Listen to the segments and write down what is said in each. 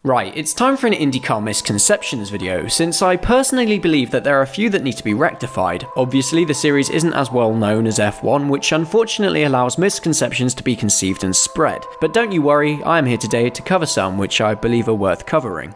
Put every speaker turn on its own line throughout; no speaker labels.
Right, it's time for an INDYCAR Misconceptions video, since I personally believe that there are a few that need to be rectified. Obviously, the series isn't as well known as F1, which unfortunately allows misconceptions to be conceived and spread. But don't you worry, I am here today to cover some which I believe are worth covering.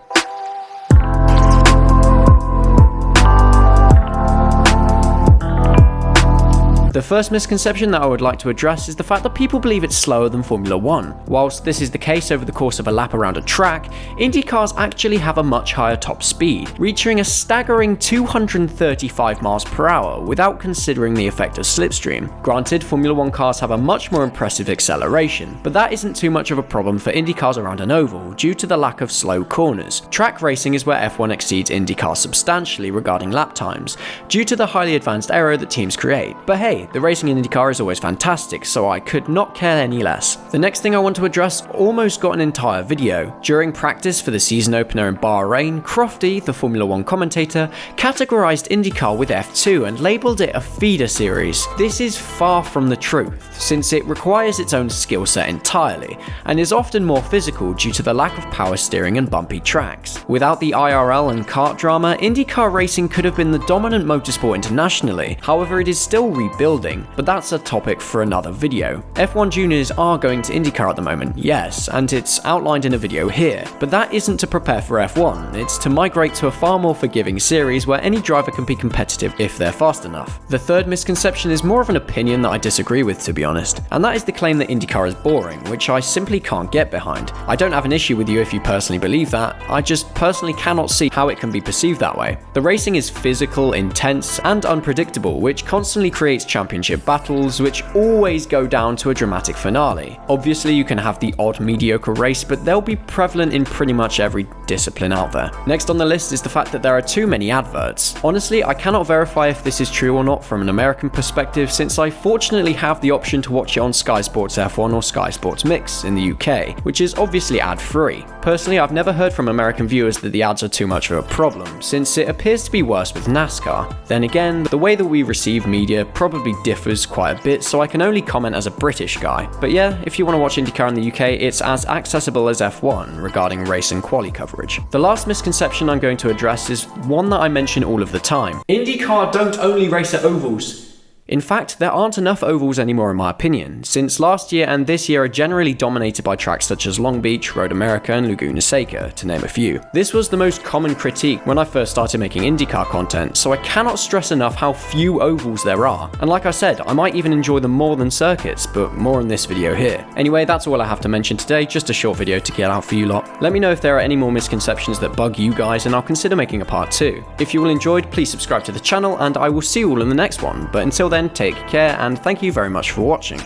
The first misconception that I would like to address is the fact that people believe it's slower than Formula 1. Whilst this is the case over the course of a lap around a track, IndyCars actually have a much higher top speed, reaching a staggering 235 miles per hour without considering the effect of slipstream. Granted, Formula 1 cars have a much more impressive acceleration, but that isn't too much of a problem for IndyCars around an oval due to the lack of slow corners. Track racing is where F1 exceeds IndyCar substantially regarding lap times, due to the highly advanced aero that teams create. But hey, the racing in IndyCar is always fantastic, so I could not care any less. The next thing I want to address almost got an entire video. During practice for the season opener in Bahrain, Crofty, the Formula 1 commentator, categorized IndyCar with F2 and labeled it a feeder series. This is far from the truth, since it requires its own skill set entirely, and is often more physical due to the lack of power steering and bumpy tracks. Without the IRL and CART drama, IndyCar racing could have been the dominant motorsport internationally. However, it is still rebuilding, but that's a topic for another video. F1 juniors are going to IndyCar at the moment, yes, and it's outlined in a video here, but that isn't to prepare for F1, it's to migrate to a far more forgiving series where any driver can be competitive if they're fast enough. The third misconception is more of an opinion that I disagree with, to be honest, and that is the claim that IndyCar is boring, which I simply can't get behind. I don't have an issue with you if you personally believe that, I just personally cannot see how it can be perceived that way. The racing is physical, intense, and unpredictable, which constantly creates championship battles, which always go down to a dramatic finale. Obviously, you can have the odd mediocre race, but they'll be prevalent in pretty much every discipline out there. Next on the list is the fact that there are too many adverts. Honestly, I cannot verify if this is true or not from an American perspective, since I fortunately have the option to watch it on Sky Sports F1 or Sky Sports Mix in the UK, which is obviously ad-free. Personally, I've never heard from American viewers that the ads are too much of a problem, since it appears to be worse with NASCAR. Then again, the way that we receive media probably differs quite a bit, so I can only comment as a British guy. But yeah, if you want to watch IndyCar in the UK, it's as accessible as F1 regarding race and quali coverage. The last misconception I'm going to address is one that I mention all of the time. IndyCar don't only race at ovals. In fact, there aren't enough ovals anymore in my opinion, since last year and this year are generally dominated by tracks such as Long Beach, Road America, and Laguna Seca, to name a few. This was the most common critique when I first started making IndyCar content, so I cannot stress enough how few ovals there are. And like I said, I might even enjoy them more than circuits, but more in this video here. Anyway, that's all I have to mention today, just a short video to get out for you lot. Let me know if there are any more misconceptions that bug you guys, and I'll consider making a part 2. If you all enjoyed, please subscribe to the channel, and I will see you all in the next one. But until then, take care, and thank you very much for watching.